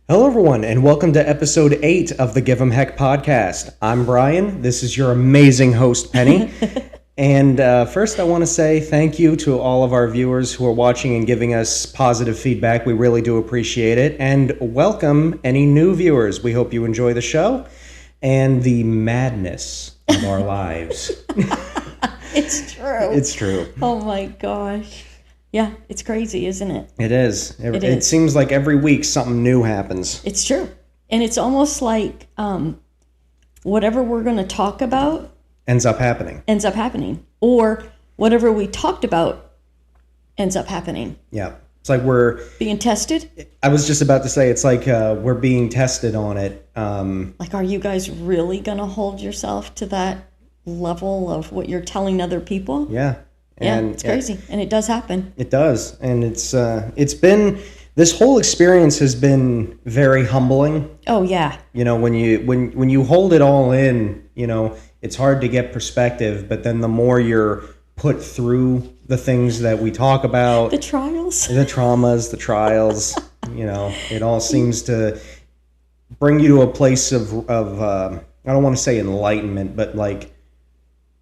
Hello, everyone, and welcome to episode 8 of the Give 'em Heck podcast. I'm Brian. This is your amazing host, Penny. And first, I want to say thank you to all of our viewers who are watching and giving us positive feedback. We really do appreciate it. And welcome any new viewers. We hope you enjoy the show and the madness of our lives. It's true. It's true. Oh my gosh. Yeah, it's crazy, isn't it? It is. It It is. seems like every week something new happens. It's true. And it's almost like whatever we're going to talk about Ends up happening. ends up happening. Or whatever we talked about ends up happening. Yeah. It's like we're... Being tested? I was just about to say, it's like we're being tested on it. Like, are you guys really going to hold yourself to that level of what you're telling other people? Yeah. Yeah, it's crazy. And it does happen. It does. And it's been, this whole experience has been very humbling. Oh, yeah. You know, when you hold it all in, you know, it's hard to get perspective, but then the more you're put through the things that we talk about, The trials. the traumas, the trials, you know, it all seems to bring you to a place of I don't want to say enlightenment, but like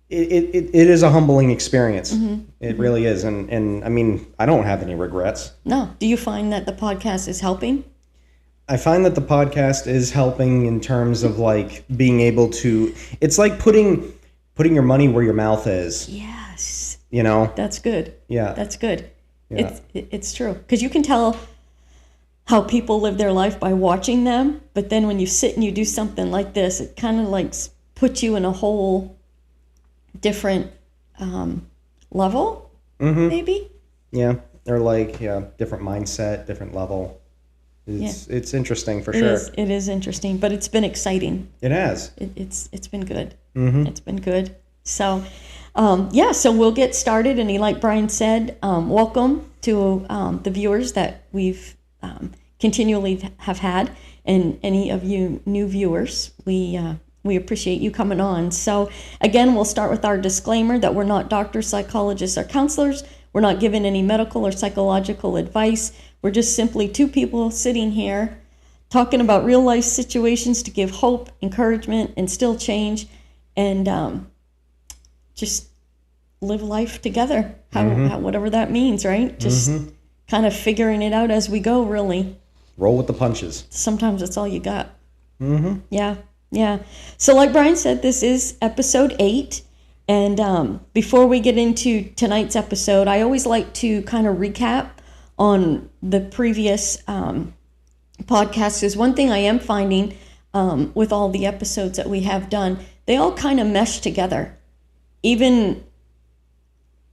it is a humbling experience. Mm-hmm. It really is. And I mean, I don't have any regrets. No. Do you find that the podcast is helping? I find that the podcast is helping in terms of like being able to, it's like putting your money where your mouth is, Yes. you know? That's good. Yeah. That's good. Yeah. It's true. Because you can tell how people live their life by watching them, but then when you sit and you do something like this, it kind of like puts you in a whole different level, maybe? Yeah. They're like, different mindset, different level. It's interesting for sure. It is interesting, but it's been exciting. It has. It's been good. It's been good. So, so we'll get started. And like Brian said, welcome to the viewers that we've continually have had, and any of you new viewers. We appreciate you coming on. So again, we'll start with our disclaimer that we're not doctors, psychologists, or counselors. We're not giving any medical or psychological advice. We're just simply two people sitting here talking about real life situations to give hope, encouragement, and still change, and just live life together, how whatever that means, right? Just kind of figuring it out as we go, really. Roll with the punches. Sometimes that's all you got. Yeah. So like Brian said, this is episode 8. And before we get into tonight's episode, I always like to kind of recap on the previous podcasts. Is one thing I am finding with all the episodes that we have done, they all kind of mesh together. Even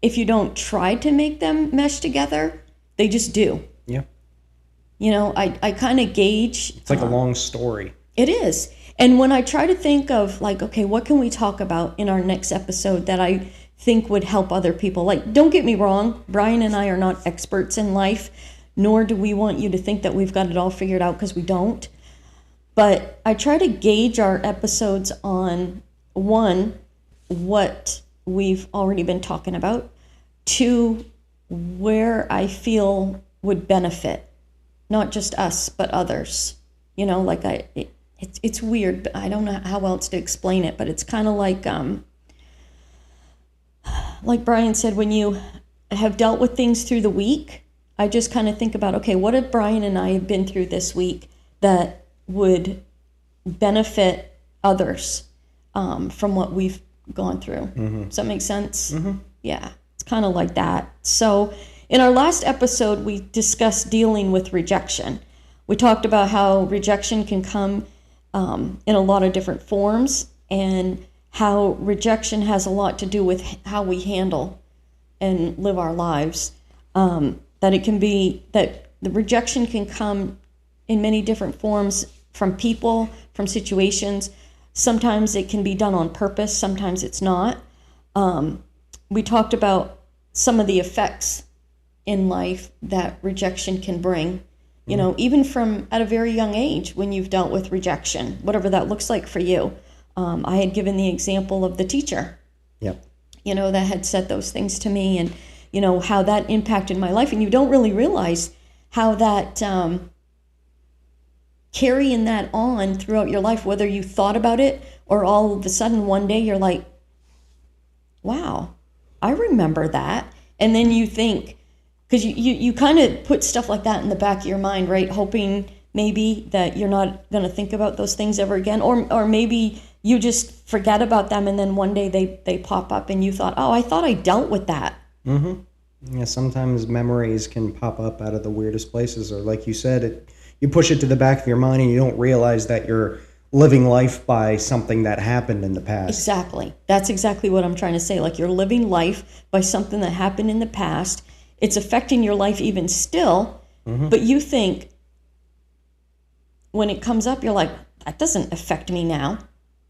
if you don't try to make them mesh together, they just do. Yeah. You know, I kind of gauge. It's like a long story. It is. And when I try to think of like, okay, what can we talk about in our next episode that I think would help other people? Like, don't get me wrong, Brian and I are not experts in life, nor do we want you to think that we've got it all figured out, because we don't. But I try to gauge our episodes on, 1, what we've already been talking about, 2, where I feel would benefit, not just us, but others. You know, like it's weird, but I don't know how else to explain it, but it's kind of like Brian said, when you have dealt with things through the week, I just kind of think about, okay, what have Brian and I have been through this week that would benefit others from what we've gone through? Does that make sense? Yeah, it's kind of like that. So in our last episode, we discussed dealing with rejection. We talked about how rejection can come in a lot of different forms, and how rejection has a lot to do with how we handle and live our lives. That it can be that the rejection can come in many different forms, from people, from situations. Sometimes it can be done on purpose, sometimes it's not. We talked about some of the effects in life that rejection can bring. You know, even from at a very young age, when you've dealt with rejection, whatever that looks like for you. I had given the example of the teacher, you know, that had said those things to me, and, you know, how that impacted my life. And you don't really realize how that carrying that on throughout your life, whether you thought about it or all of a sudden one day you're like, wow, I remember that. And then you think, because you kind of put stuff like that in the back of your mind, right? Hoping maybe that you're not going to think about those things ever again. Or maybe you just forget about them and then one day they pop up and you thought, oh, I thought I dealt with that. Mm-hmm. Yeah, sometimes memories can pop up out of the weirdest places. Or like you said, you push it to the back of your mind and you don't realize that you're living life by something that happened in the past. Exactly. That's exactly what I'm trying to say. Like you're living life by something that happened in the past. It's affecting your life even still, but you think when it comes up, you're like, that doesn't affect me now.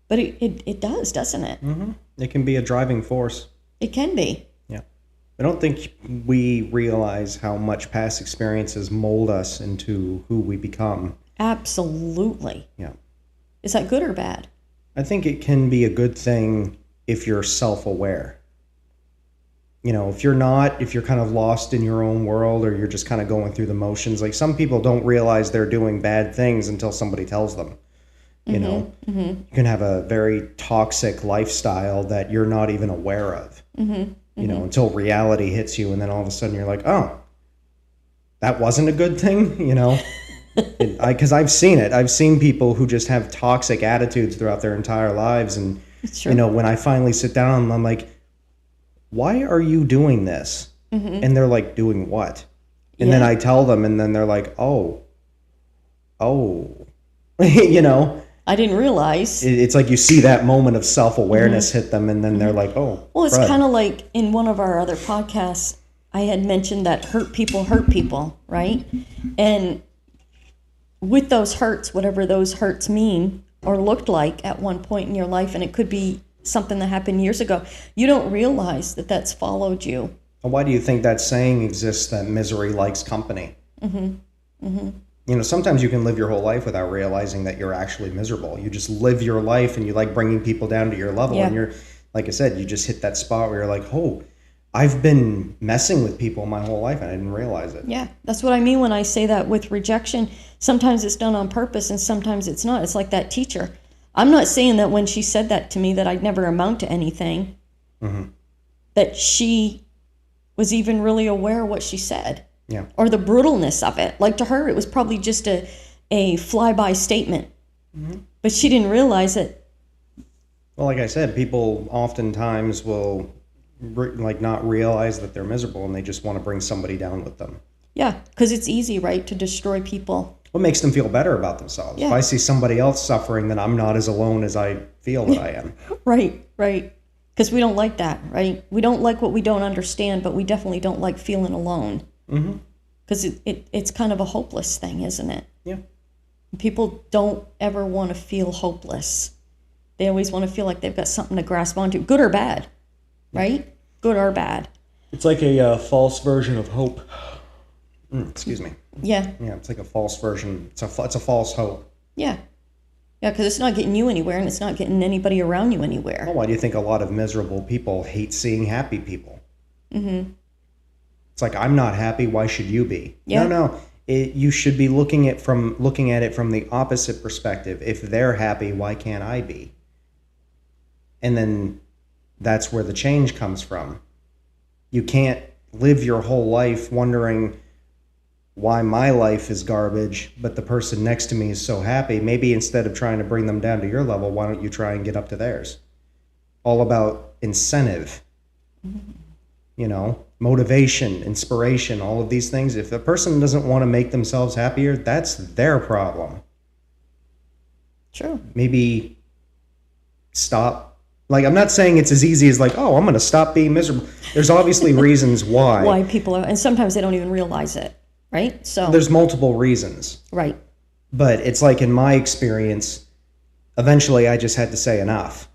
But it does, doesn't it? Mm-hmm. It can be a driving force. It can be. Yeah. I don't think we realize how much past experiences mold us into who we become. Absolutely. Yeah. Is that good or bad? I think it can be a good thing if you're self-aware. You know, if you're kind of lost in your own world or you're just kind of going through the motions, like some people don't realize they're doing bad things until somebody tells them. You know, you can have a very toxic lifestyle that you're not even aware of, you know, until reality hits you. And then all of a sudden you're like, oh, that wasn't a good thing, you know, because I've seen it. I've seen people who just have toxic attitudes throughout their entire lives. And, you know, when I finally sit down, I'm like, why are you doing this? And they're like, doing what? And then I tell them and then they're like, oh, you know. I didn't realize. It's like you see that moment of self-awareness hit them and then they're like, oh. Well, it's kind of like in one of our other podcasts, I had mentioned that hurt people, right? And with those hurts, whatever those hurts mean or looked like at one point in your life, and it could be something that happened years ago, you don't realize that that's followed you. Why do you think that saying exists that misery likes company? You know, sometimes you can live your whole life without realizing that you're actually miserable. You just live your life and you like bringing people down to your level. And you're, like I said, you just hit that spot where you're like, oh, I've been messing with people my whole life and I didn't realize it. Yeah, that's what I mean when I say that with rejection. Sometimes it's done on purpose and sometimes it's not. It's like that teacher. I'm not saying that when she said that to me that I'd never amount to anything, that she was even really aware of what she said. Yeah. Or the brutalness of it. Like to her, it was probably just a flyby statement. But she didn't realize it. Well, like I said, people oftentimes will like not realize that they're miserable and they just want to bring somebody down with them. Yeah, because it's easy, right, to destroy people. What makes them feel better about themselves? Yeah. If I see somebody else suffering, then I'm not as alone as I feel that I am. Right. Because we don't like that, right? We don't like what we don't understand, but we definitely don't like feeling alone. Because it's kind of a hopeless thing, isn't it? Yeah. People don't ever want to feel hopeless. They always want to feel like they've got something to grasp onto, good or bad, right? Good or bad. It's like a false version of hope. Excuse me. Yeah. Yeah, it's like a false version. It's a false hope. Yeah. Yeah, because it's not getting you anywhere and it's not getting anybody around you anywhere. Well, why do you think a lot of miserable people hate seeing happy people? It's like, I'm not happy. Why should you be? Yeah. No. You should be looking at it from the opposite perspective. If they're happy, why can't I be? And then that's where the change comes from. You can't live your whole life wondering why my life is garbage, but the person next to me is so happy. Maybe instead of trying to bring them down to your level, why don't you try and get up to theirs? All about incentive. You know, motivation, inspiration, all of these things. If a person doesn't want to make themselves happier, that's their problem. True. Maybe stop. Like, I'm not saying it's as easy as like, oh, I'm going to stop being miserable. There's obviously reasons why. Why people are, and sometimes they don't even realize it, right? So there's multiple reasons. Right. But it's like in my experience, eventually I just had to say enough.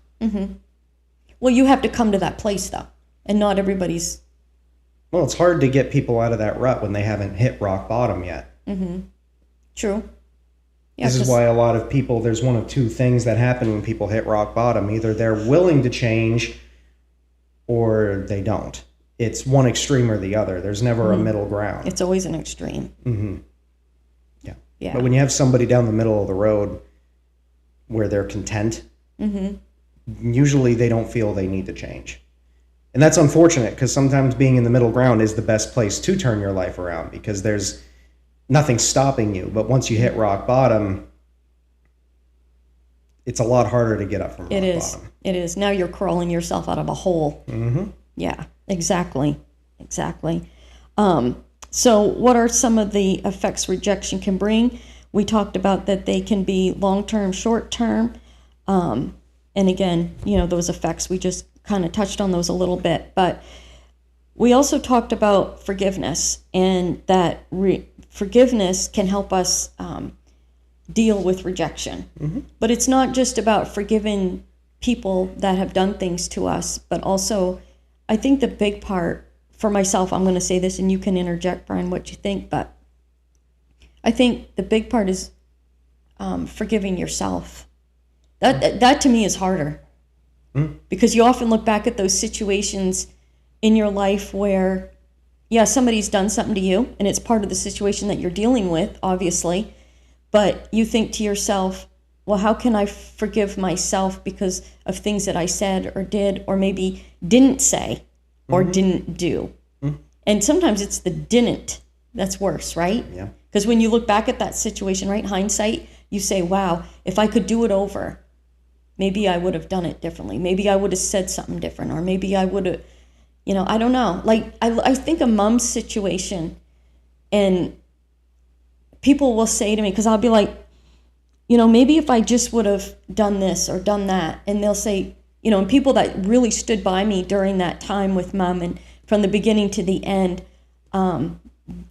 Well, you have to come to that place though. And not everybody's... Well, it's hard to get people out of that rut when they haven't hit rock bottom yet. True. Yeah, this is why a lot of people, there's one of two things that happen when people hit rock bottom. Either they're willing to change or they don't. It's one extreme or the other. There's never a middle ground. It's always an extreme. Yeah. Yeah. But when you have somebody down the middle of the road where they're content, usually they don't feel they need to change. And that's unfortunate, because sometimes being in the middle ground is the best place to turn your life around, because there's nothing stopping you. But once you hit rock bottom, it's a lot harder to get up from rock bottom. It is. Now you're crawling yourself out of a hole. Yeah, exactly. So what are some of the effects rejection can bring? We talked about that they can be long-term, short-term. And again, those effects, we just kind of touched on those a little bit. But we also talked about forgiveness, and that forgiveness can help us deal with rejection. But it's not just about forgiving people that have done things to us, but also, I think the big part for myself, I'm going to say this and you can interject, Brian, what you think, but I think the big part is forgiving yourself. That to me is harder, because you often look back at those situations in your life where, somebody's done something to you, and it's part of the situation that you're dealing with, obviously, but you think to yourself, well, how can I forgive myself because of things that I said or did, or maybe didn't say or didn't do? And sometimes it's the didn't that's worse, right? Yeah. Because when you look back at that situation, right, hindsight, you say, wow, if I could do it over, maybe I would have done it differently. Maybe I would have said something different, or maybe I would have, I don't know. Like, I think a mom's situation, and people will say to me, because I'll be like, maybe if I just would have done this or done that, and they'll say, and people that really stood by me during that time with Mom, and from the beginning to the end,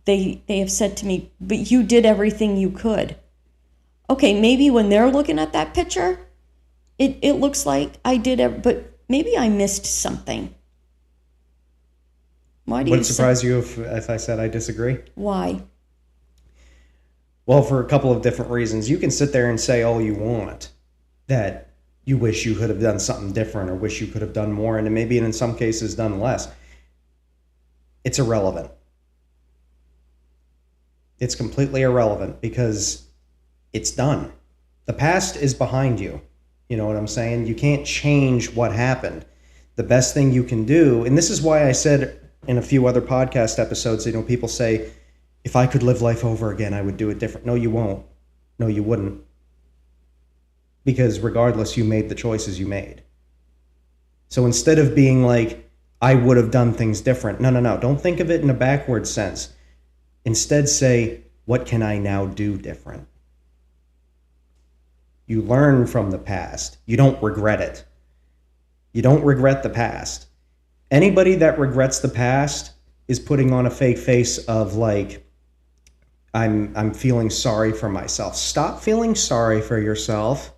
they have said to me, but you did everything you could. Okay, maybe when they're looking at that picture, it looks like I did, but maybe I missed something. Why do Would you it surprise you if I said I disagree? Why? Well, for a couple of different reasons. You can sit there and say all you want that you wish you could have done something different, or wish you could have done more, and maybe in some cases done less. It's irrelevant. It's completely irrelevant, because it's done. The past is behind you. You know what I'm saying? You can't change what happened. The best thing you can do, and this is why I said in a few other podcast episodes, people say, if I could live life over again, I would do it different. No, you won't. No, you wouldn't. Because regardless, you made the choices you made. So instead of being like, I would have done things different. No. Don't think of it in a backward sense. Instead say, what can I now do different? You learn from the past. You don't regret it. You don't regret the past. Anybody that regrets the past is putting on a fake face of like, I'm feeling sorry for myself. Stop feeling sorry for yourself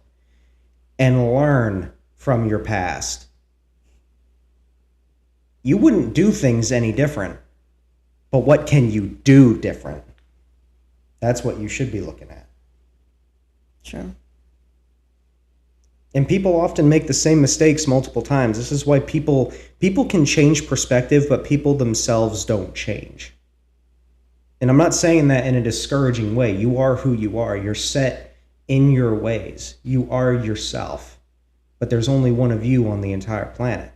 and learn from your past. You wouldn't do things any different, but what can you do different? That's what you should be looking at. Sure. And people often make the same mistakes multiple times. This is why people can change perspective, but people themselves don't change. And I'm not saying that in a discouraging way. You are who you are. You're set in your ways. You are yourself. But there's only one of you on the entire planet.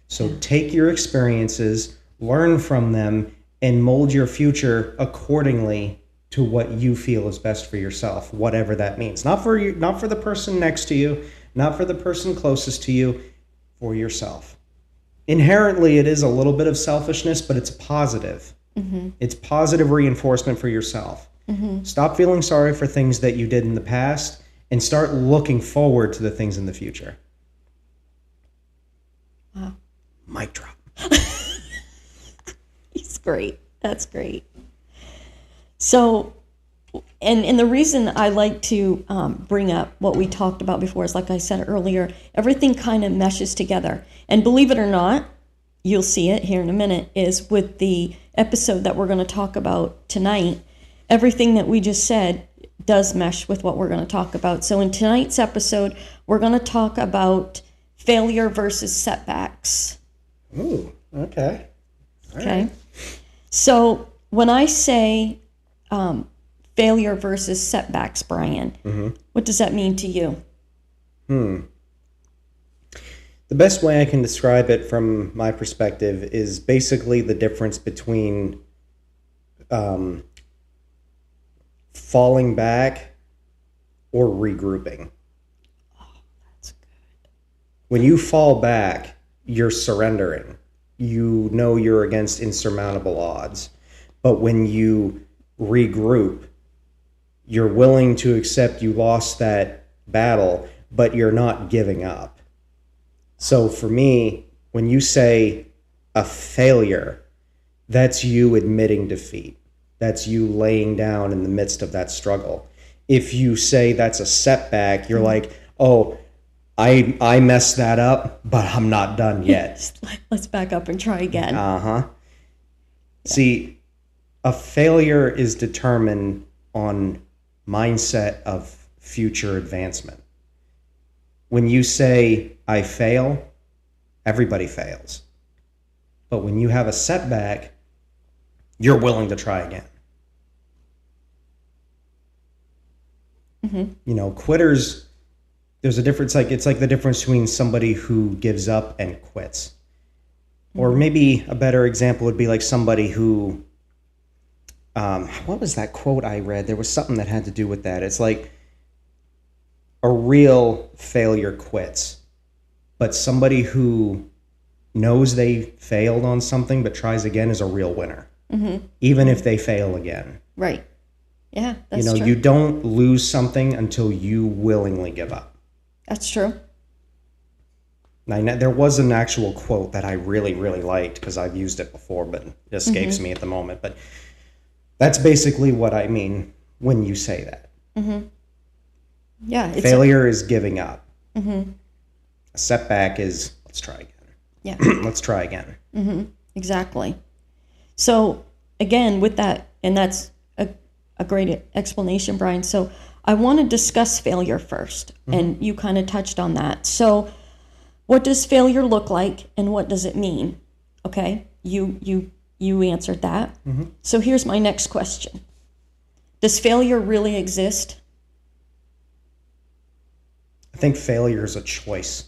So take your experiences, learn from them, and mold your future accordingly to what you feel is best for yourself, whatever that means. Not for you, not for the person next to you, not for the person closest to you, for yourself. Inherently, it is a little bit of selfishness, but it's positive. Mm-hmm. It's positive reinforcement for yourself. Mm-hmm. Stop feeling sorry for things that you did in the past and start looking forward to the things in the future. Wow. Mic drop. He's great. That's great. So, and the reason I like to bring up what we talked about before is, like I said earlier, everything kind of meshes together. And believe it or not, you'll see it here in a minute, is with the episode that we're going to talk about tonight, everything that we just said does mesh with what we're going to talk about. So in tonight's episode, we're going to talk about failure versus setbacks. Ooh, okay. All okay. Right. So when I say failure versus setbacks, Brian. What does that mean to you? The best way I can describe it from my perspective is basically the difference between falling back or regrouping. That's good. When you fall back, you're surrendering. You know you're against insurmountable odds. But when you regroup, you're willing to accept you lost that battle, but you're not giving up. So for me, when you say a failure, that's you admitting defeat. That's you laying down in the midst of that struggle. If you say that's a setback, you're like, oh, I messed that up, but I'm not done yet. Let's back up and try again. Yeah. See, a failure is determined on mindset of future advancement. When you say, I fail, everybody fails. But when you have a setback, you're willing to try again. Quitters, there's a difference. It's like the difference between somebody who gives up and quits. Or maybe a better example would be like somebody who, what was that quote I read? There was something that had to do with that. It's like a real failure quits, but somebody who knows they failed on something but tries again is a real winner, even if they fail again. Right. Yeah, that's true. You don't lose something until you willingly give up. That's true. Now, there was an actual quote that I really, really liked because I've used it before, but it escapes me at the moment. But that's basically what I mean when you say that. Yeah. Failure is giving up. A setback is, let's try again. Yeah. Let's try again. Exactly. So again, with that, and that's a great explanation, Brian. So I want to discuss failure first, and you kind of touched on that. So what does failure look like, and what does it mean? Okay, you answered that. So here's my next question. Does failure really exist? I think failure is a choice.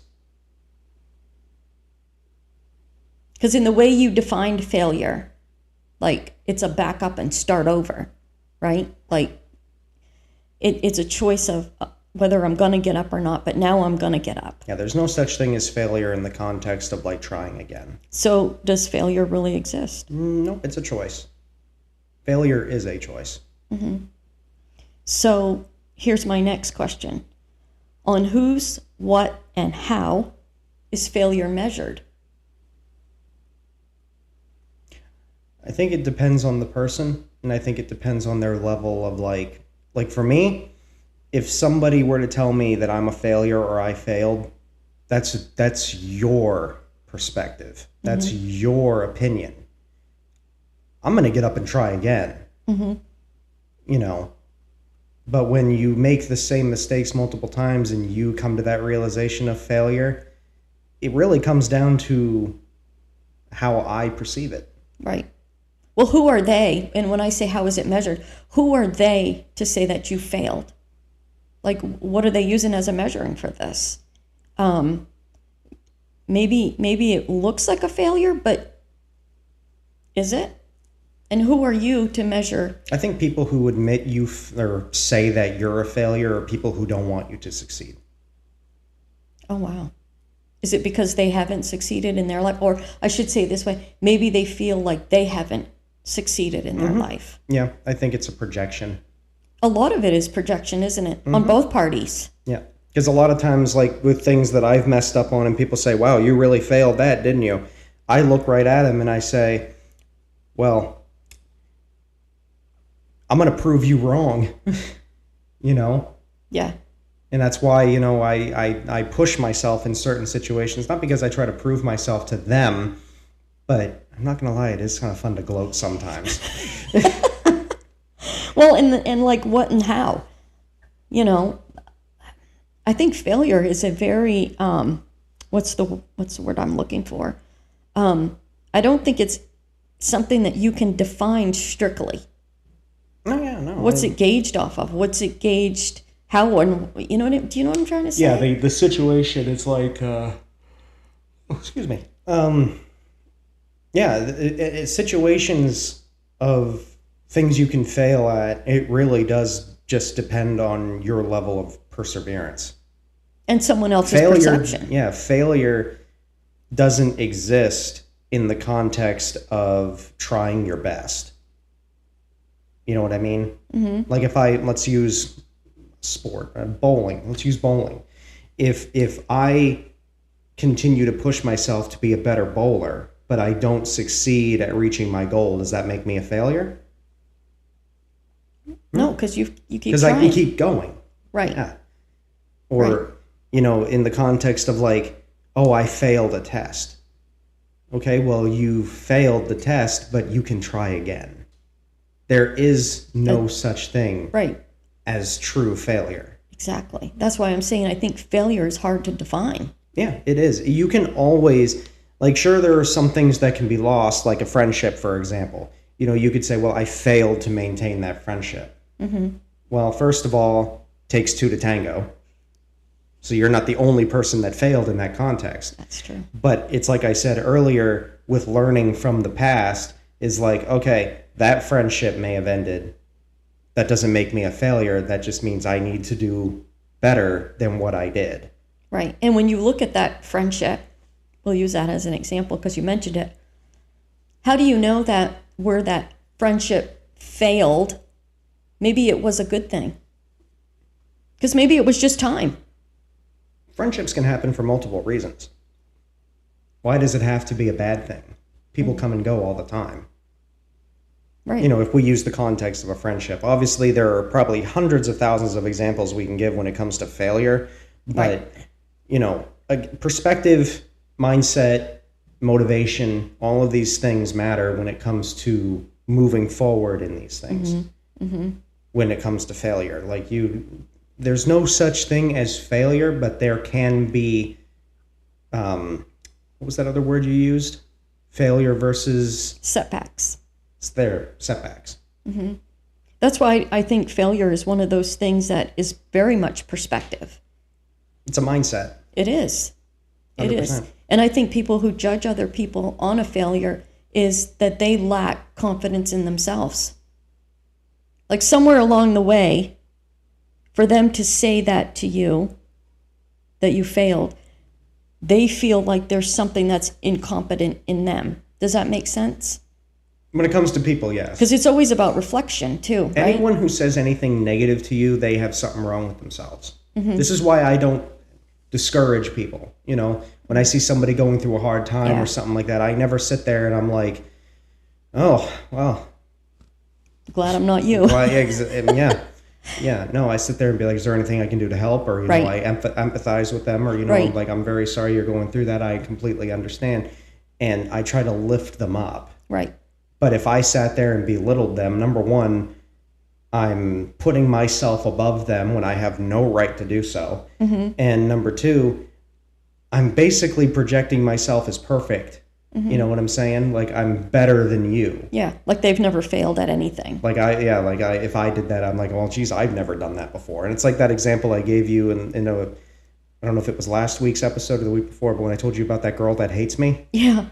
Because in the way you defined failure, like it's a back up and start over, right? Like it's a choice of whether I'm going to get up or not, but now I'm going to get up. Yeah, there's no such thing as failure in the context of like trying again. So does failure really exist? No, it's a choice. Failure is a choice. So here's my next question. On whose, what, and how is failure measured? I think it depends on the person, and I think it depends on their level of like for me, if somebody were to tell me that I'm a failure or I failed, that's your perspective. That's your opinion. I'm going to get up and try again. But when you make the same mistakes multiple times and you come to that realization of failure, it really comes down to how I perceive it. Right. Well, who are they? And when I say how is it measured, who are they to say that you failed? Like, what are they using as a measuring for this? Maybe it looks like a failure, but is it? And who are you to measure? I think people who admit you or say that you're a failure are people who don't want you to succeed. Oh, wow. Is it because they haven't succeeded in their life? Or I should say it this way, maybe they feel like they haven't succeeded in their life. Yeah, I think it's a projection. A lot of it is projection, isn't it? On both parties. Yeah, because a lot of times, like with things that I've messed up on and people say, wow, you really failed that, didn't you? I look right at them and I say, well, I'm going to prove you wrong, Yeah. And that's why, I push myself in certain situations, not because I try to prove myself to them, but I'm not going to lie, it is kind of fun to gloat sometimes. Well, and like what and how, I think failure is a very, what's the word I'm looking for? I don't think it's something that you can define strictly. Oh yeah, no. What's it gauged off of? What's it gauged? How and you know? Do you know what I'm trying to say? Yeah, the situation. It's like, excuse me. Yeah, situations of things you can fail at. It really does just depend on your level of perseverance And someone else's perception. Yeah, failure doesn't exist in the context of trying your best. You know what I mean? Mm-hmm. Like let's use sport, bowling. Let's use bowling. If I continue to push myself to be a better bowler, but I don't succeed at reaching my goal, does that make me a failure? No, because you keep because trying. I can keep going. Right. Yeah. Or, in the context of like, oh, I failed a test. Okay, well, you failed the test, but you can try again. There is no such thing as true failure. Exactly. That's why I'm saying I think failure is hard to define. Yeah, it is. You can always, sure, there are some things that can be lost, like a friendship, for example. You could say, well, I failed to maintain that friendship. Mm-hmm. Well, first of all, takes two to tango. So you're not the only person that failed in that context. That's true. But it's like I said earlier, with learning from the past, is like, okay, that friendship may have ended. That doesn't make me a failure. That just means I need to do better than what I did. Right. And when you look at that friendship, we'll use that as an example because you mentioned it. How do you know that where that friendship failed, maybe it was a good thing? Because maybe it was just time. Friendships can happen for multiple reasons. Why does it have to be a bad thing? People come and go all the time. Right. If we use the context of a friendship, obviously there are probably hundreds of thousands of examples we can give when it comes to failure. But, a perspective, mindset, motivation, all of these things matter when it comes to moving forward in these things. Mm-hmm. Mm-hmm. When it comes to failure, there's no such thing as failure, but there can be, what was that other word you used? Failure versus... Setbacks. It's there, setbacks. Mm-hmm. That's why I think failure is one of those things that is very much perspective. It's a mindset. It is. 100%. It is. And I think people who judge other people on a failure is that they lack confidence in themselves. Like somewhere along the way, for them to say that to you, that you failed, they feel like there's something that's incompetent in them. Does that make sense? When it comes to people, yes. Because it's always about reflection, too, right? Anyone who says anything negative to you, they have something wrong with themselves. Mm-hmm. This is why I don't discourage people. When I see somebody going through a hard time or something like that, I never sit there and I'm like, oh, well. Glad I'm not you. Well, yeah. Yeah, no, I sit there and be like, is there anything I can do to help? Or, I empathize with them, or, like, I'm very sorry you're going through that. I completely understand. And I try to lift them up. Right. But if I sat there and belittled them, number one, I'm putting myself above them when I have no right to do so. Mm-hmm. And number two, I'm basically projecting myself as perfect. Mm-hmm. You know what I'm saying? Like, I'm better than you. Yeah, like they've never failed at anything. If I did that, I'm like, well, geez, I've never done that before. And it's like that example I gave you in a, I don't know if it was last week's episode or the week before, but when I told you about that girl that hates me. Yeah.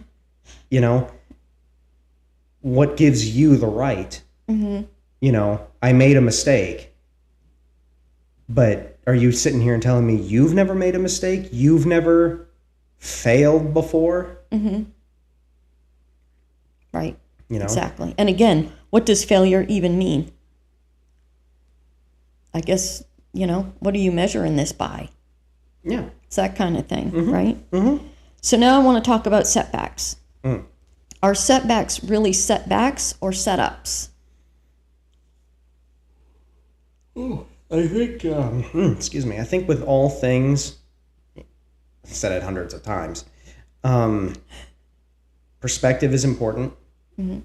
What gives you the right? Mm-hmm. I made a mistake. But are you sitting here and telling me you've never made a mistake? You've never failed before? Mm-hmm. Right. Exactly. And again, what does failure even mean? I guess, what are you measuring this by? Yeah. It's that kind of thing, right? Mm-hmm. So now I want to talk about setbacks. Mm. Are setbacks really setbacks or setups? Ooh, I think, excuse me, I think with all things, I've said it hundreds of times, perspective is important. Mm-hmm.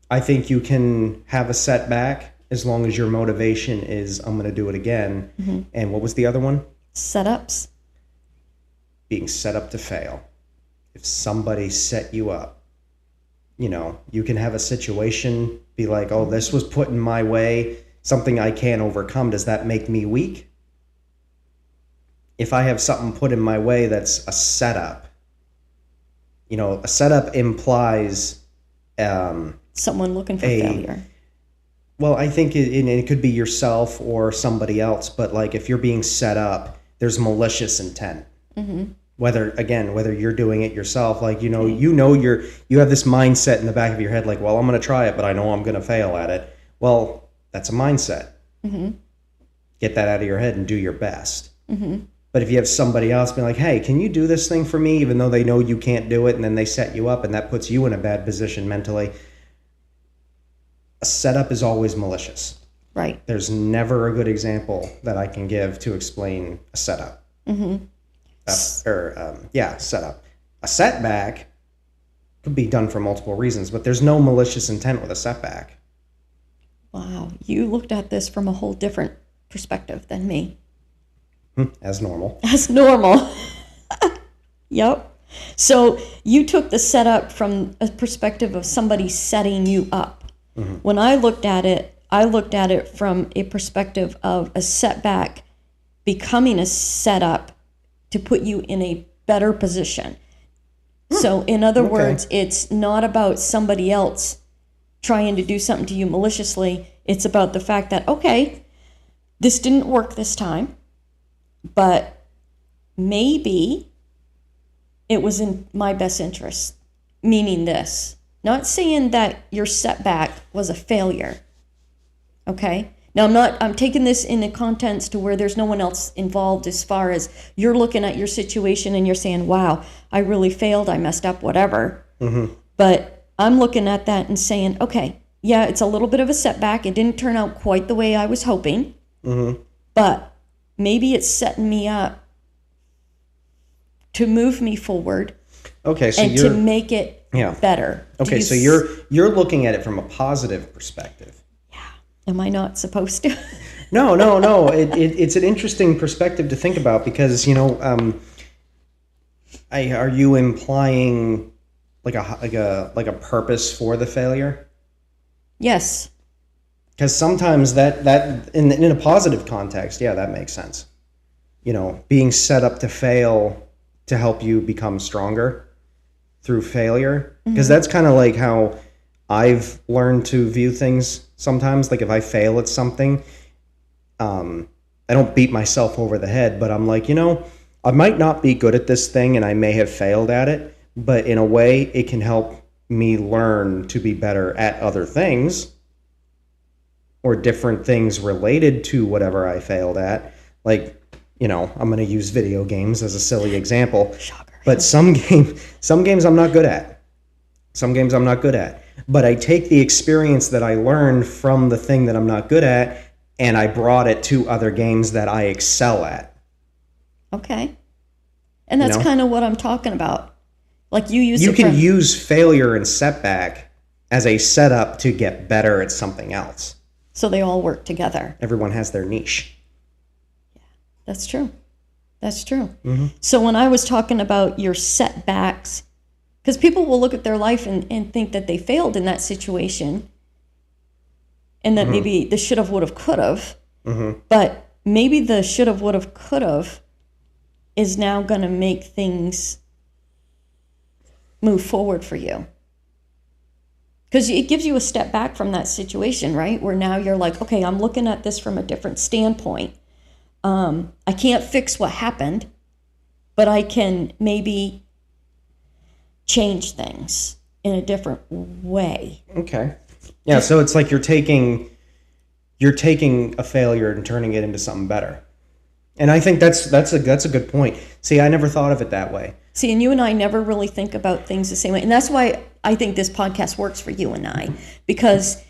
I think you can have a setback as long as your motivation is, I'm going to do it again. Mm-hmm. And what was the other one? Setups. Being set up to fail. If somebody set you up. you can have a situation be like, oh, this was put in my way, something I can't overcome. Does that make me weak? If I have something put in my way that's a setup, a setup implies someone looking for failure. Well, I think it could be yourself or somebody else, but like if you're being set up, there's malicious intent. Mm-hmm. Whether you're doing it yourself, like you have this mindset in the back of your head, like, well, I'm going to try it, but I know I'm going to fail at it. Well, that's a mindset. Mm-hmm. Get that out of your head and do your best. Mm-hmm. But if you have somebody else be like, hey, can you do this thing for me, even though they know you can't do it, and then they set you up, and that puts you in a bad position mentally. A setup is always malicious. Right. There's never a good example that I can give to explain a setup. Mm-hmm. Setup. A setback could be done for multiple reasons, but there's no malicious intent with a setback. Wow. You looked at this from a whole different perspective than me. As normal. As normal. Yep. So you took the setup from a perspective of somebody setting you up. Mm-hmm. When I looked at it from a perspective of a setback becoming a setup to put you in a better position. So in other words, it's not about somebody else trying to do something to you maliciously. It's about the fact that, okay, this didn't work this time, but maybe it was in my best interest, meaning this. Not saying that your setback was a failure, okay? Now, I'm taking this in the context to where there's no one else involved as far as you're looking at your situation and you're saying, wow, I really failed, I messed up, whatever. Mm-hmm. But I'm looking at that and saying, okay, yeah, it's a little bit of a setback. It didn't turn out quite the way I was hoping, but maybe it's setting me up to move me forward. Okay, so and to make it better. Okay, so you're looking at it from a positive perspective. Am I not supposed to? No. It's an interesting perspective to think about because are you implying like a purpose for the failure? Yes. Because sometimes that in a positive context, that makes sense. Being set up to fail to help you become stronger through failure, because that's kind of like how I've learned to view things. Sometimes, like if I fail at something, I don't beat myself over the head, but I'm like, I might not be good at this thing and I may have failed at it, but in a way it can help me learn to be better at other things or different things related to whatever I failed at. Like, I'm going to use video games as a silly example. Shocker. But some games I'm not good at. But I take the experience that I learned from the thing that I'm not good at, and I brought it to other games that I excel at. Okay. And that's kind of what I'm talking about. Like you can use failure and setback as a setup to get better at something else. So they all work together. Everyone has their niche. Yeah, that's true. Mm-hmm. So when I was talking about your setbacks, because people will look at their life and think that they failed in that situation and that maybe the should have, would have, could have. Mm-hmm. But maybe the should have, would have, could have is now going to make things move forward for you. Because it gives you a step back from that situation, right? Where now you're like, okay, I'm looking at this from a different standpoint. I can't fix what happened, but I can maybe change things in a different way. Okay. Yeah, so it's like you're taking a failure and turning it into something better. And I think that's a good point. See, I never thought of it that way. See, and you and I never really think about things the same way. And that's why I think this podcast works for you and I, because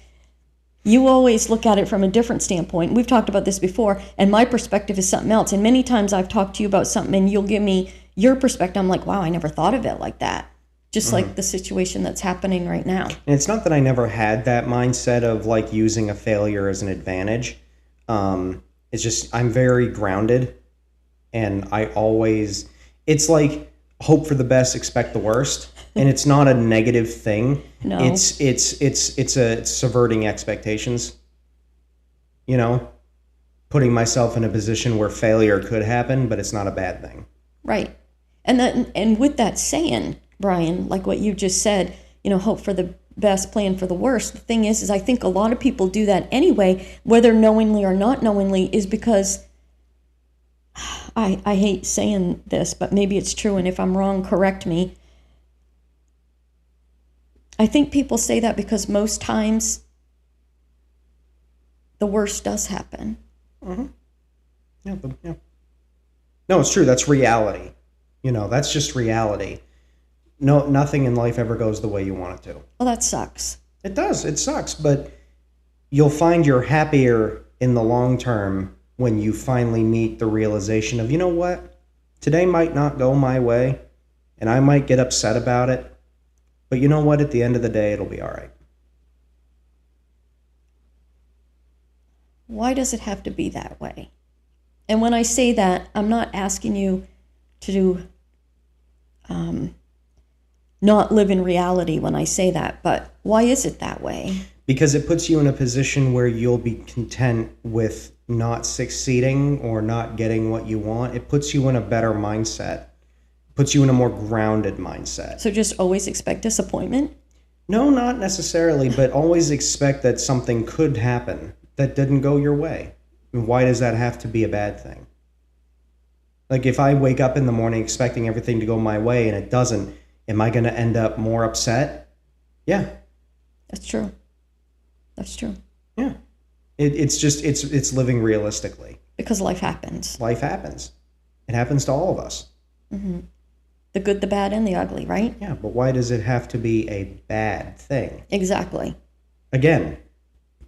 you always look at it from a different standpoint. We've talked about this before, and my perspective is something else. And many times I've talked to you about something and you'll give me your perspective. I'm like, wow, I never thought of it like that. Just like the situation that's happening right now. And it's not that I never had that mindset of like using a failure as an advantage. It's just I'm very grounded, and it's like hope for the best, expect the worst. And it's not a negative thing. No. It's subverting expectations. You know, putting myself in a position where failure could happen, but it's not a bad thing. Right. And with that saying, Brian, like what you just said, hope for the best, plan for the worst. The thing is I think a lot of people do that anyway, whether knowingly or not knowingly, is because I hate saying this, but maybe it's true, and if I'm wrong, correct me. I think people say that because most times the worst does happen. Mm-hmm. Yeah. No, it's true. That's reality. That's just reality. No, nothing in life ever goes the way you want it to. Well, that sucks. It does. It sucks, but you'll find you're happier in the long term when you finally meet the realization of, you know what? Today might not go my way, and I might get upset about it, but you know what? At the end of the day, it'll be all right. Why does it have to be that way? And when I say that, I'm not asking you to not live in reality when I say that, but why is it that way? Because it puts you in a position where you'll be content with not succeeding or not getting what you want. It puts you in a better mindset. It puts you in a more grounded mindset. So just always expect disappointment? No, not necessarily, but always expect that something could happen that didn't go your way. And why does that have to be a bad thing? Like if I wake up in the morning expecting everything to go my way and it doesn't, am I going to end up more upset? Yeah. That's true. Yeah. It's living realistically. Because life happens. Life happens. It happens to all of us. Mm-hmm. The good, the bad, and the ugly, right? Yeah, but why does it have to be a bad thing? Exactly. Again,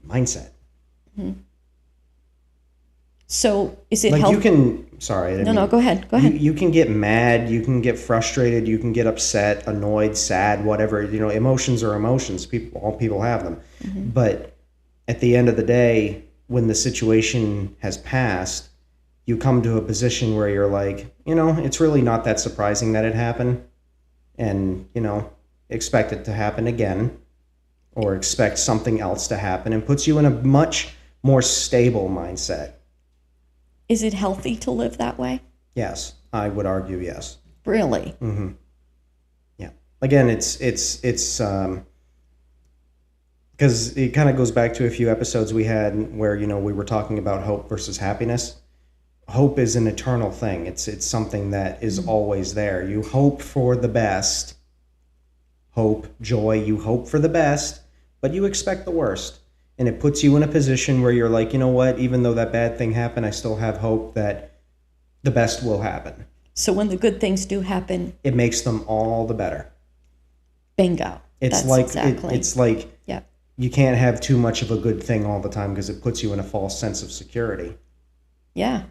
mindset. Mm-hmm. So is it like healthy? You can, sorry. No, go ahead. You can get mad, you can get frustrated, you can get upset, annoyed, sad, whatever. Emotions are emotions. All people have them. Mm-hmm. But at the end of the day, when the situation has passed, you come to a position where you're like, it's really not that surprising that it happened. And, expect it to happen again or expect something else to happen, and puts you in a much more stable mindset. Is it healthy to live that way? Yes, I would argue yes. Really? Mm-hmm. Yeah. Again, it's because it kind of goes back to a few episodes we had where, we were talking about hope versus happiness. Hope is an eternal thing. It's something that is always there. You hope for the best. Hope, joy, you hope for the best, but you expect the worst. And it puts you in a position where you're like, you know what, even though that bad thing happened, I still have hope that the best will happen. So when the good things do happen, it makes them all the better. Bingo. It's like yeah. You can't have too much of a good thing all the time because it puts you in a false sense of security. Yeah.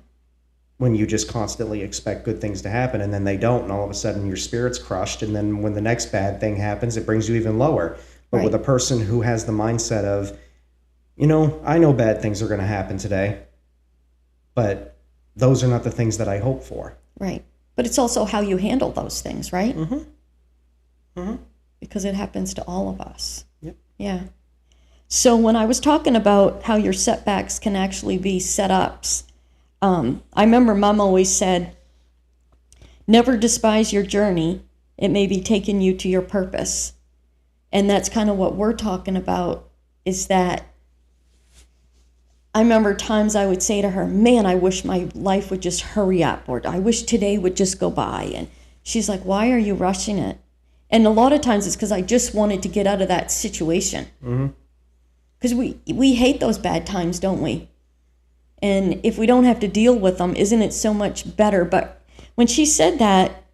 When you just constantly expect good things to happen and then they don't, and all of a sudden your spirit's crushed, and then when the next bad thing happens, it brings you even lower. But with a person who has the mindset of, I know bad things are going to happen today, but those are not the things that I hope for. Right. But it's also how you handle those things, right? Mm-hmm. Mm-hmm. Because it happens to all of us. Yep. Yeah. So when I was talking about how your setbacks can actually be setups, I remember Mom always said, never despise your journey. It may be taking you to your purpose. And that's kind of what we're talking about, is that I remember times I would say to her, man, I wish my life would just hurry up, or I wish today would just go by. And she's like, why are you rushing it? And a lot of times it's because I just wanted to get out of that situation. Because we hate those bad times, don't we? And if we don't have to deal with them, isn't it so much better? But when she said that,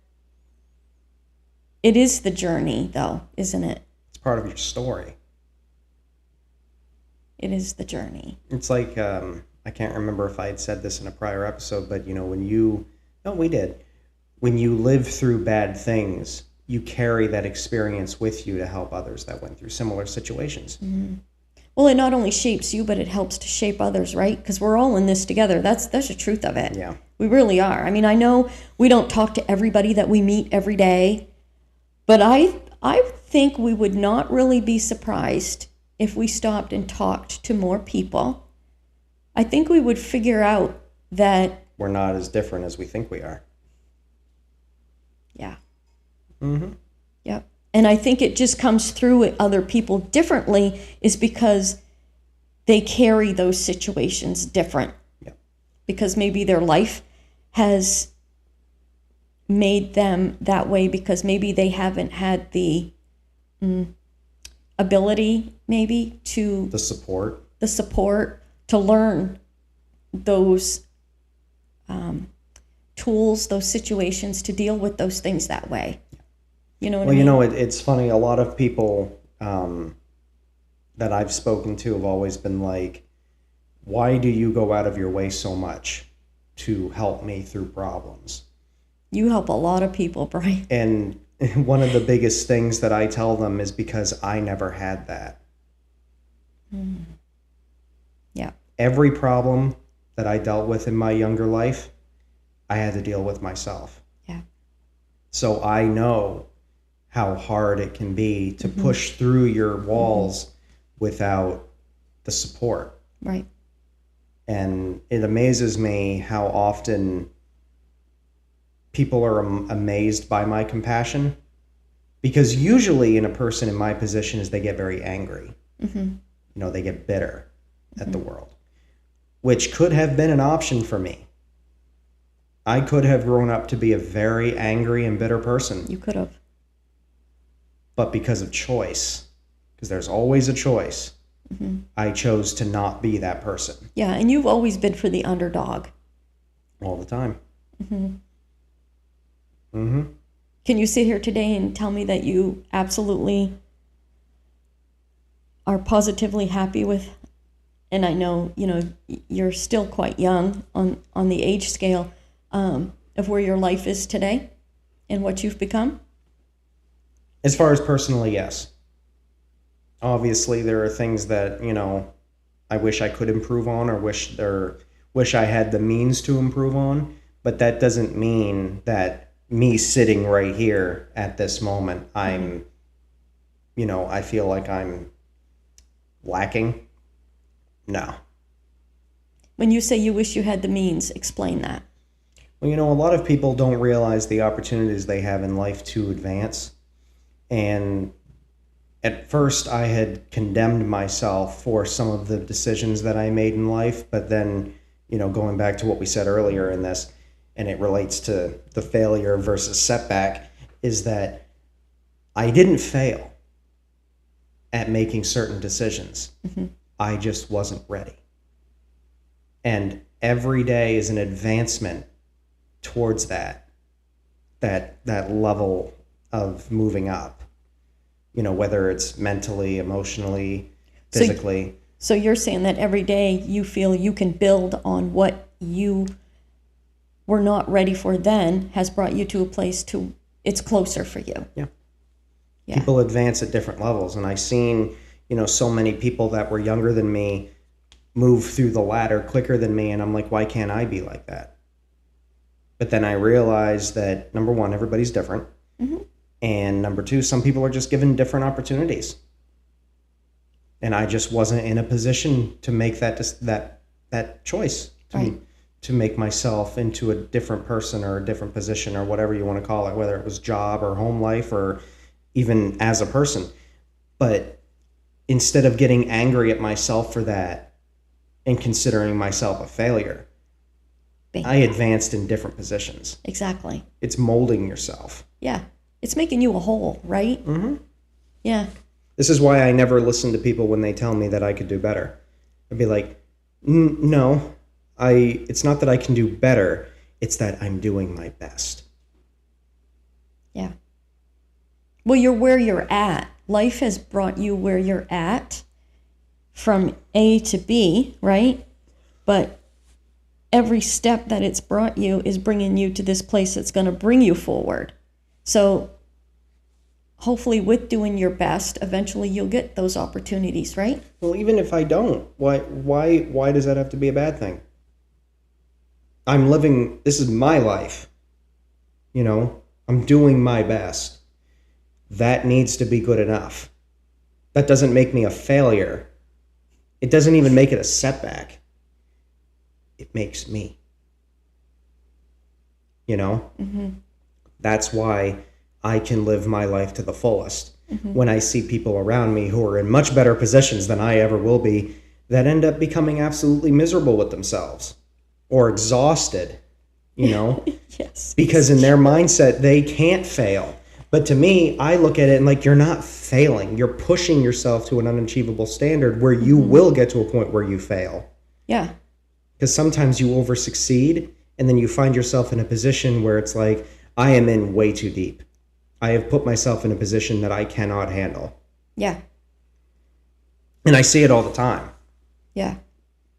it is the journey, though, isn't it? It's part of your story. It is the journey. It's like, I can't remember if I had said this in a prior episode, but when you live through bad things, you carry that experience with you to help others that went through similar situations. Mm-hmm. Well, it not only shapes you, but it helps to shape others, right? Because we're all in this together. That's the truth of it. Yeah. We really are. I mean, I know we don't talk to everybody that we meet every day, but I think we would not really be surprised if we stopped and talked to more people. I think we would figure out that we're not as different as we think we are. Yeah. Mm-hmm. Yep. And I think it just comes through with other people differently is because they carry those situations different. Yep. Because maybe their life has made them that way because maybe they haven't had the ability maybe to... The support to learn those tools, those situations to deal with those things that way. You know what I mean? Well, it's funny. A lot of people that I've spoken to have always been like, why do you go out of your way so much to help me through problems? You help a lot of people, Brian. And one of the biggest things that I tell them is because I never had that. Yeah. Every problem that I dealt with in my younger life, I had to deal with myself. Yeah. So I know how hard it can be to push through your walls without the support. Right. And it amazes me how often people are amazed by my compassion, because usually in a person in my position is they get very angry. They get bitter at the world, which could have been an option for me. I could have grown up to be a very angry and bitter person. You could have. But because of choice, because there's always a choice, I chose to not be that person. Yeah, and you've always been for the underdog. All the time. Can you sit here today and tell me that you absolutely are positively happy with, and I know, you're still quite young on the age scale of where your life is today and what you've become? As far as personally, yes. Obviously, there are things that, I wish I could improve on or wish I had the means to improve on, but that doesn't mean that me sitting right here at this moment, I feel like I'm lacking. No. When you say you wish you had the means, explain that. Well, a lot of people don't realize the opportunities they have in life to advance. And at first I had condemned myself for some of the decisions that I made in life, but then, going back to what we said earlier in this, and it relates to the failure versus setback, is that I didn't fail at making certain decisions. I just wasn't ready. And every day is an advancement towards that level of moving up, whether it's mentally, emotionally, physically. So you're saying that every day you feel you can build on what you were not ready for then has brought you to a place it's closer for you. Yeah. Yeah. People advance at different levels. And I've seen, so many people that were younger than me move through the ladder quicker than me. And I'm like, why can't I be like that? But then I realized that, number one, everybody's different. And number two, some people are just given different opportunities. And I just wasn't in a position to make that choice, to make myself into a different person or a different position or whatever you want to call it, whether it was job or home life or even as a person. But instead of getting angry at myself for that and considering myself a failure, I advanced in different positions. Exactly. It's molding yourself. Yeah. It's making you a whole, right? Yeah. This is why I never listen to people when they tell me that I could do better. I'd be like, no, it's not that I can do better. It's that I'm doing my best. Yeah. Well, you're where you're at. Life has brought you where you're at from A to B, right? But every step that it's brought you is bringing you to this place that's going to bring you forward. So hopefully with doing your best, eventually you'll get those opportunities, right? Well, even if I don't, why does that have to be a bad thing? This is my life. I'm doing my best. that needs to be good enough. That doesn't make me a failure. It doesn't even make it a setback. It makes me. You know? Mm-hmm. That's why I can live my life to the fullest. When I see people around me who are in much better positions than I ever will be, that end up becoming absolutely miserable with themselves or exhausted, you know? Yes. Because in their mindset, they can't fail. But to me, I look at it and like, you're not failing. You're pushing yourself to an unachievable standard where you will get to a point where you fail. Yeah. Because sometimes you over succeed and then you find yourself in a position where it's like, I am in way too deep. I have put myself in a position that I cannot handle. Yeah. And I see it all the time. Yeah.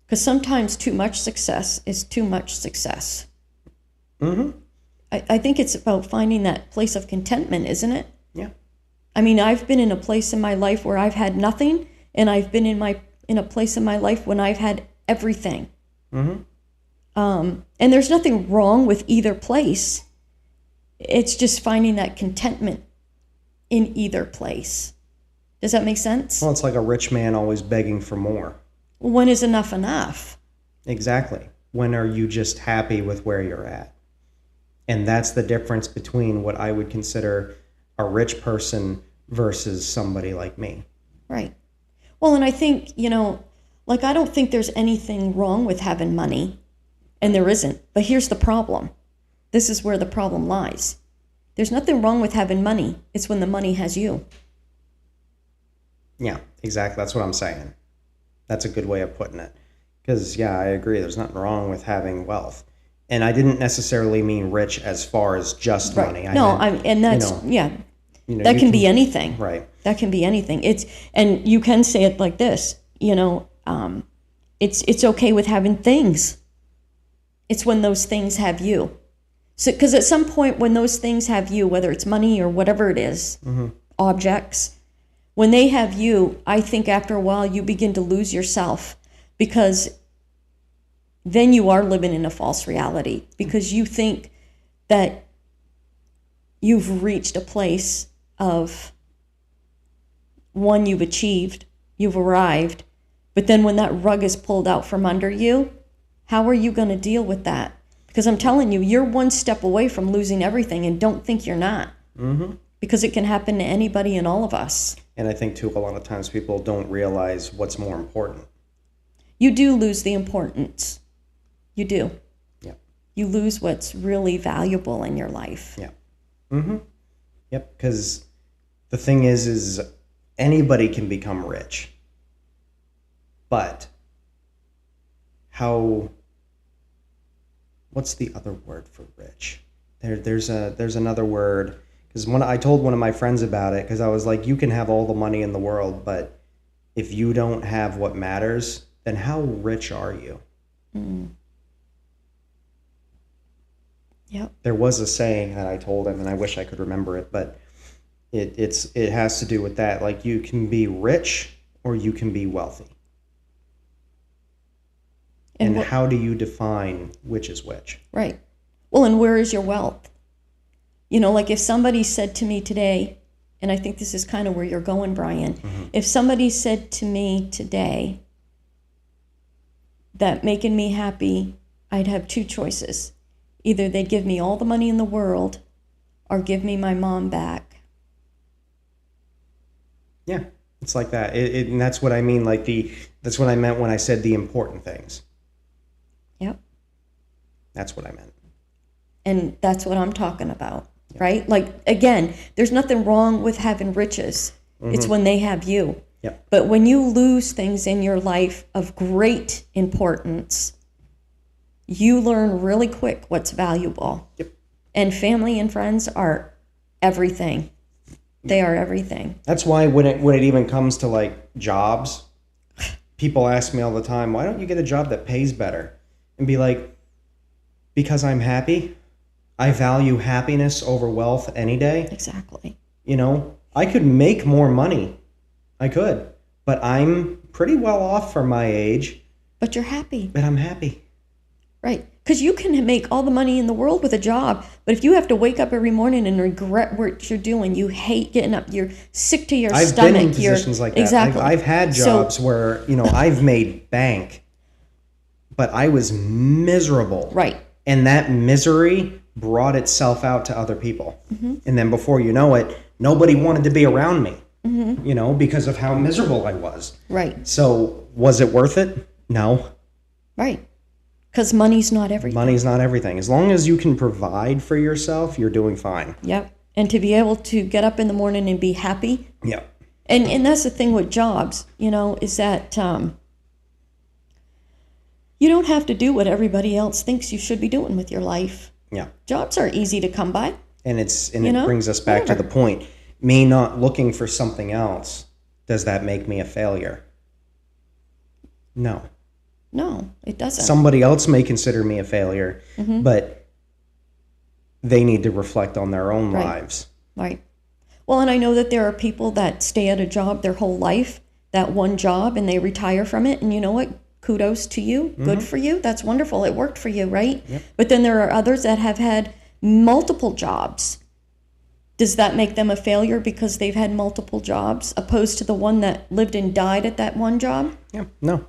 Because sometimes too much success is too much success. Mm-hmm. I think it's about finding that place of contentment, isn't it? Yeah. I mean, I've been in a place in my life where I've had nothing, and I've been in a place in my life when I've had everything. Mm-hmm. And there's nothing wrong with either place. It's just finding that contentment in either place. Does that make sense? Well, it's like a rich man always begging for more. When is enough enough? Exactly. When are you just happy with where you're at? And that's the difference between what I would consider a rich person versus somebody like me. Right. Well, and I think, like, I don't think there's anything wrong with having money, and there isn't. But here's the problem. This is where the problem lies. There's nothing wrong with having money. It's when the money has you. Yeah, exactly. That's what I'm saying. That's a good way of putting it. Because, yeah, I agree. There's nothing wrong with having wealth. And I didn't necessarily mean rich as far as just Right. money. That can be anything. Right. That can be anything. And you can say it like this, it's okay with having things. It's when those things have you. So, because at some point when those things have you, whether it's money or whatever it is, objects, when they have you, I think after a while you begin to lose yourself, because then you are living in a false reality, because you think that you've reached a place of, one, you've achieved, you've arrived, but then when that rug is pulled out from under you, how are you going to deal with that? Because I'm telling you, you're one step away from losing everything, and don't think you're not. Mm-hmm. Because it can happen to anybody and all of us. And I think, too, a lot of times people don't realize what's more important. You do lose the importance. You do. Yeah. You lose what's really valuable in your life. Yeah. Mm-hmm. Yep, because the thing is anybody can become rich. But what's the other word for rich? There's another word, because I told one of my friends about it, because I was like, you can have all the money in the world, but if you don't have what matters, then how rich are you? Mm. Yep. There was a saying that I told him, and I wish I could remember it, but it has to do with that. Like, you can be rich or you can be wealthy. And how do you define which is which? Right. Well, and where is your wealth? Like if somebody said to me today, and I think this is kind of where you're going, Brian, if somebody said to me today that making me happy, I'd have two choices. Either they'd give me all the money in the world or give me my mom back. Yeah, it's like that. And that's what I mean. That's what I meant when I said the important things. Yep. That's what I meant. And that's what I'm talking about, right? Like, again, there's nothing wrong with having riches. It's when they have you. Yep. But when you lose things in your life of great importance, you learn really quick what's valuable. Yep. And family and friends are everything. They are everything. That's why when it even comes to like jobs, people ask me all the time, why don't you get a job that pays better? And be like, because I'm happy. I value happiness over wealth any day. Exactly. I could make more money. I could. But I'm pretty well off for my age. But you're happy. But I'm happy. Right. Because you can make all the money in the world with a job, but if you have to wake up every morning and regret what you're doing, you hate getting up, you're sick to your stomach. I've been in positions like that. Exactly. I've had jobs where, I've made bank, but I was miserable. Right. And that misery brought itself out to other people. And then before you know it, nobody wanted to be around me, because of how miserable I was. Right. So was it worth it? No. Right. Because money's not everything. Money's not everything. As long as you can provide for yourself, you're doing fine. Yep. And to be able to get up in the morning and be happy. Yep. And that's the thing with jobs, is that you don't have to do what everybody else thinks you should be doing with your life. Yeah. Jobs are easy to come by. And it brings us back to the point. Me not looking for something else, does that make me a failure? No. No, it doesn't. Somebody else may consider me a failure, but they need to reflect on their own lives. Right. Well, and I know that there are people that stay at a job their whole life, that one job, and they retire from it. And you know what? Kudos to you. Good for you. That's wonderful. It worked for you, right? Yep. But then there are others that have had multiple jobs. Does that make them a failure because they've had multiple jobs opposed to the one that lived and died at that one job? Yeah, no.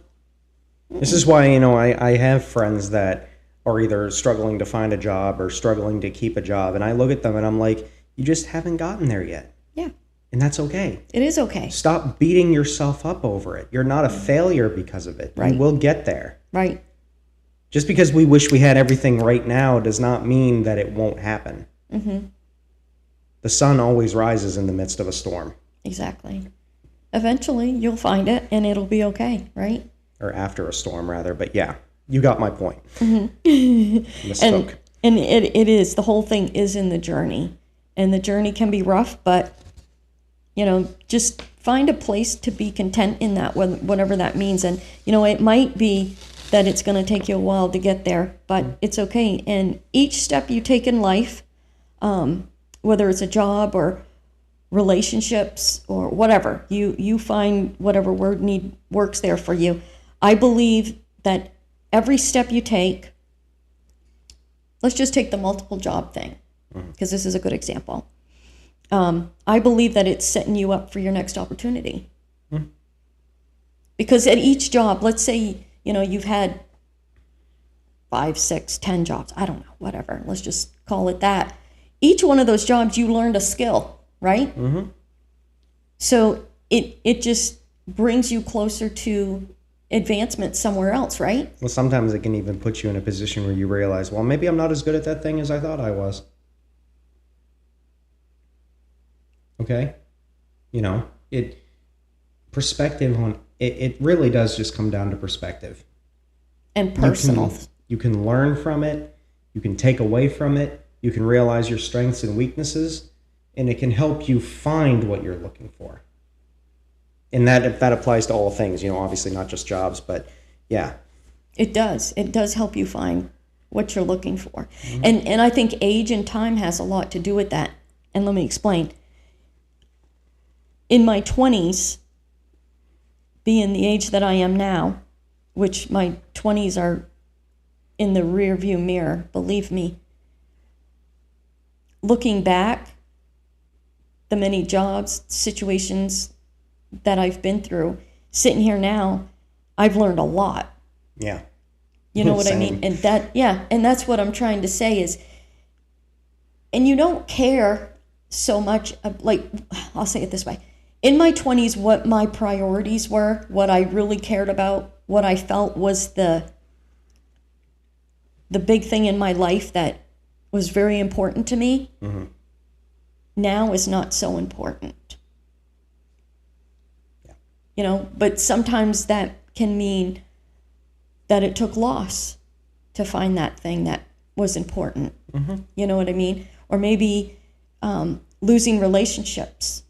This is why, I have friends that are either struggling to find a job or struggling to keep a job. And I look at them and I'm like, you just haven't gotten there yet. Yeah. And that's okay. It is okay. Stop beating yourself up over it. You're not a failure because of it. Right. You will get there. Right. Just because we wish we had everything right now does not mean that it won't happen. The sun always rises in the midst of a storm. Exactly. Eventually, you'll find it and it'll be okay, right? Or after a storm, rather. But yeah, you got my point. Misspoke. And it is. The whole thing is in the journey. And the journey can be rough, but, just find a place to be content in that, whatever that means. And, it might be that it's going to take you a while to get there, but it's okay. And each step you take in life, whether it's a job or relationships or whatever, you find whatever word works there for you. I believe that every step you take, let's just take the multiple job thing, because this is a good example. I believe that it's setting you up for your next opportunity. Because at each job, let's say, you've had 5, 6, 10 jobs. I don't know, whatever. Let's just call it that. Each one of those jobs, you learned a skill, right? So it just brings you closer to advancement somewhere else, right? Well, sometimes it can even put you in a position where you realize, well, maybe I'm not as good at that thing as I thought I was. Okay? Perspective on it really does just come down to perspective. And personal. You can learn from it. You can take away from it. You can realize your strengths and weaknesses, and it can help you find what you're looking for. And that applies to all things, obviously not just jobs, but yeah. It does. It does help you find what you're looking for. And I think age and time has a lot to do with that. And let me explain. In my 20s, being the age that I am now, which my 20s are in the rear view mirror, believe me, looking back, the many jobs, situations that I've been through, sitting here now, I've learned a lot. Yeah. You know what I mean? And that's what I'm trying to say is, and you don't care so much, I'll say it this way. In my 20s, what my priorities were, what I really cared about, what I felt was the big thing in my life that was very important to me, now is not so important. Yeah. But sometimes that can mean that it took loss to find that thing that was important. You know what I mean? Or maybe losing relationships.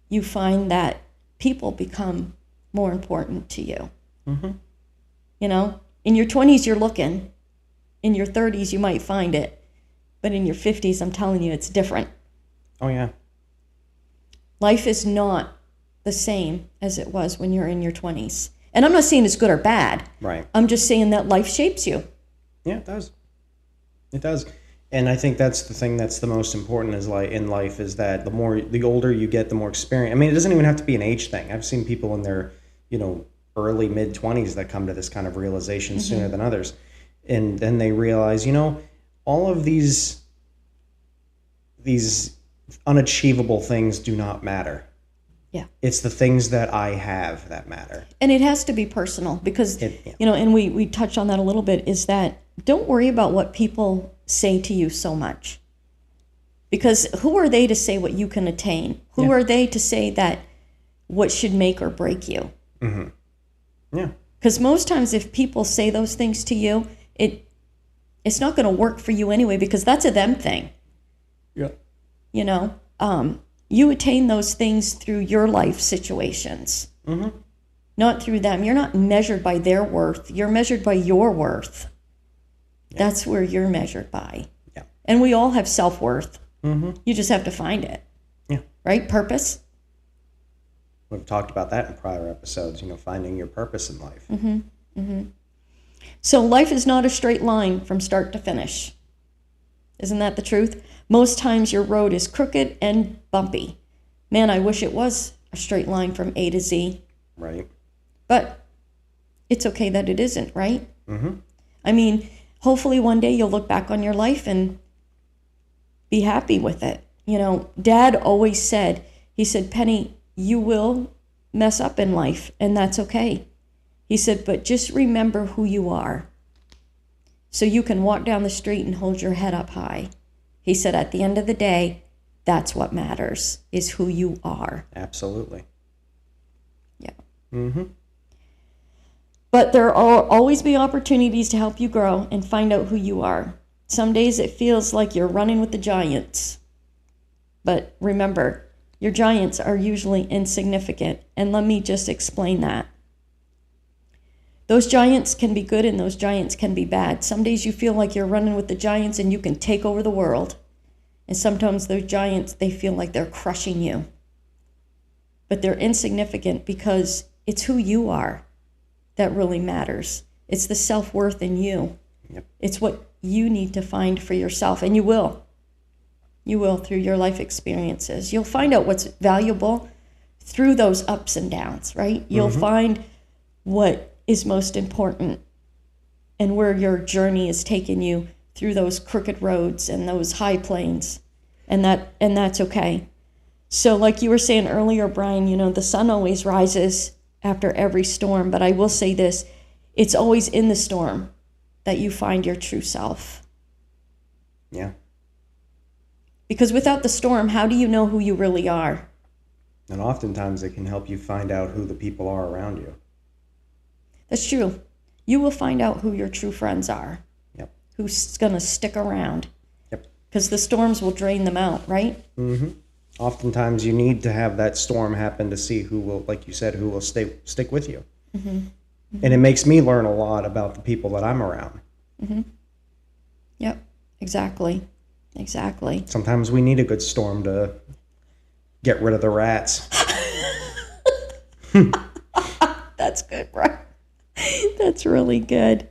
You find that people become more important to you. In your 20s, you're looking. In your 30s, you might find it. But in your 50s, I'm telling you, it's different. Oh, yeah. Life is not the same as it was when you're in your 20s. And I'm not saying it's good or bad. Right. I'm just saying that life shapes you. Yeah, it does. It does. And I think that's the thing that's the most important is like in life is that the older you get, the more experience. I mean, it doesn't even have to be an age thing. I've seen people in their, early mid 20s that come to this kind of realization sooner than others. And then they realize, all of these unachievable things do not matter. Yeah. It's the things that I have that matter. And it has to be personal because, and we touched on that a little bit, is that don't worry about what people say to you so much. Because who are they to say what you can attain? Who are they to say that what should make or break you? Mm-hmm. Yeah. Because most times if people say those things to you, it's not going to work for you anyway because that's a them thing. Yeah. You attain those things through your life situations, not through them. You're not measured by their worth. You're measured by your worth. Yeah. That's where you're measured by. Yeah. And we all have self-worth. Mm-hmm. You just have to find it. Yeah. Right? Purpose. We've talked about that in prior episodes, finding your purpose in life. Mm-hmm. Mm-hmm. So life is not a straight line from start to finish. Isn't that the truth? Most times your road is crooked and bumpy. Man, I wish it was a straight line from A to Z. Right. But it's okay that it isn't, right? Mm-hmm. I mean, hopefully one day you'll look back on your life and be happy with it. Dad always said, he said, Penny, you will mess up in life, and that's okay. He said, but just remember who you are. So you can walk down the street and hold your head up high. He said, at the end of the day, that's what matters, is who you are. Absolutely. Yeah. Mm-hmm. But there will always be opportunities to help you grow and find out who you are. Some days it feels like you're running with the giants. But remember, your giants are usually insignificant. And let me just explain that. Those giants can be good and those giants can be bad. Some days you feel like you're running with the giants and you can take over the world. And sometimes those giants, they feel like they're crushing you. But they're insignificant because it's who you are that really matters. It's the self-worth in you. Yep. It's what you need to find for yourself. And you will. You will through your life experiences. You'll find out what's valuable through those ups and downs, right? You'll find what is most important and where your journey has taken you through those crooked roads and those high plains. And that's okay. So like you were saying earlier, Brian, the sun always rises after every storm, but I will say this, it's always in the storm that you find your true self. Yeah. Because without the storm, how do you know who you really are? And oftentimes it can help you find out who the people are around you. That's true. You will find out who your true friends are. Yep. Who's going to stick around. Yep. Because the storms will drain them out, right? Mm-hmm. Oftentimes you need to have that storm happen to see who will, like you said, who will stick with you. Mm-hmm. Mm-hmm. And it makes me learn a lot about the people that I'm around. Mm-hmm. Yep, exactly. Exactly. Sometimes we need a good storm to get rid of the rats. That's good, right? That's really good.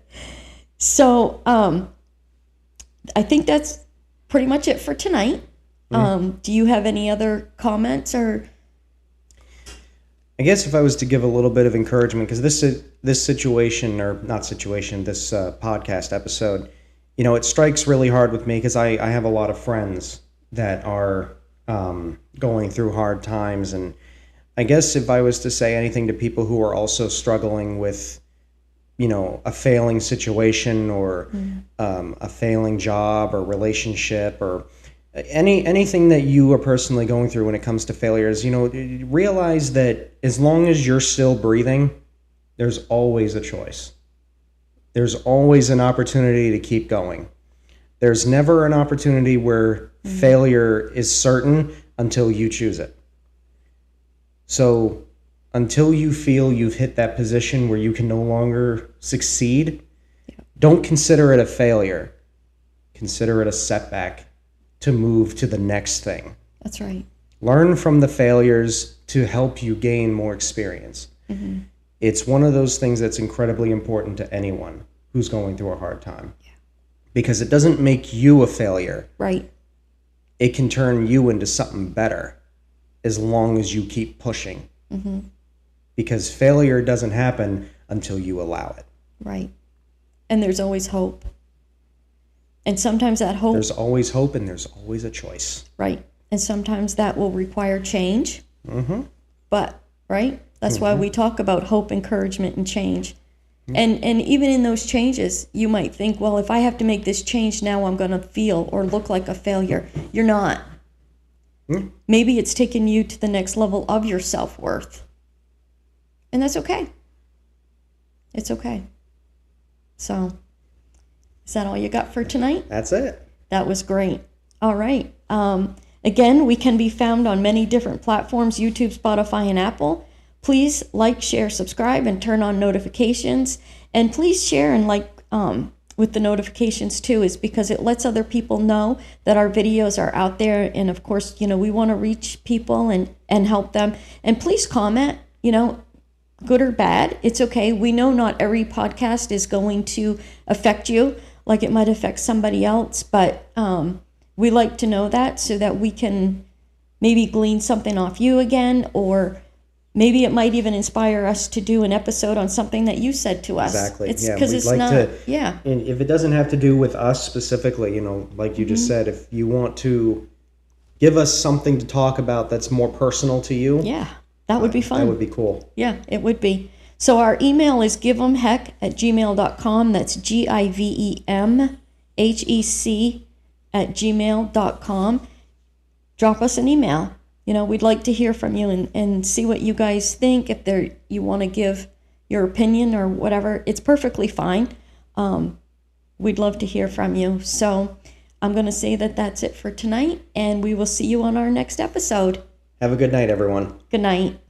So I think that's pretty much it for tonight. Do you have any other comments or? I guess if I was to give a little bit of encouragement, because this situation, or not situation, this podcast episode, it strikes really hard with me because I have a lot of friends that are going through hard times. And I guess if I was to say anything to people who are also struggling with, a failing situation or a failing job or relationship or anything that you are personally going through when it comes to failures, realize that as long as you're still breathing, there's always a choice. There's always an opportunity to keep going. There's never an opportunity where failure is certain until you choose it. So until you feel you've hit that position where you can no longer succeed, don't consider it a failure. Consider it a setback to move to the next thing. That's right. Learn from the failures to help you gain more experience. Mm-hmm. It's one of those things that's incredibly important to anyone who's going through a hard time. because it doesn't make you a failure. Right. It can turn you into something better as long as you keep pushing. Mm-hmm. Because failure doesn't happen until you allow it. Right. And there's always hope. And sometimes that hope... There's always hope, and there's always a choice. Right. And sometimes that will require change. Mm-hmm. But, right? That's why we talk about hope, encouragement, and change. Mm-hmm. And even in those changes, you might think, well, if I have to make this change now, I'm going to feel or look like a failure. You're not. Mm-hmm. Maybe it's taken you to the next level of your self-worth. And that's okay. It's okay. So, is that all you got for tonight? That's it. That was great. All right. Again, we can be found on many different platforms, YouTube, Spotify, and Apple. Please like, share, subscribe, and turn on notifications. And please share and like with the notifications too, is because it lets other people know that our videos are out there. And of course, we want to reach people and help them. And please comment, good or bad. It's okay. We know not every podcast is going to affect you like it might affect somebody else, but we like to know that so that we can maybe glean something off you again, or maybe it might even inspire us to do an episode on something that you said to us. Exactly. It's yeah, because we'd it's like not. to, Yeah. And if it doesn't have to do with us specifically, like you just said, if you want to give us something to talk about that's more personal to you, Yeah. That would be fun. That would be cool. Yeah, it would be. So our email is givemhec@gmail.com. That's GIVEMHEC@gmail.com. Drop us an email. We'd like to hear from you and see what you guys think. If you want to give your opinion or whatever, it's perfectly fine. We'd love to hear from you. So I'm going to say that that's it for tonight, and we will see you on our next episode. Have a good night, everyone. Good night.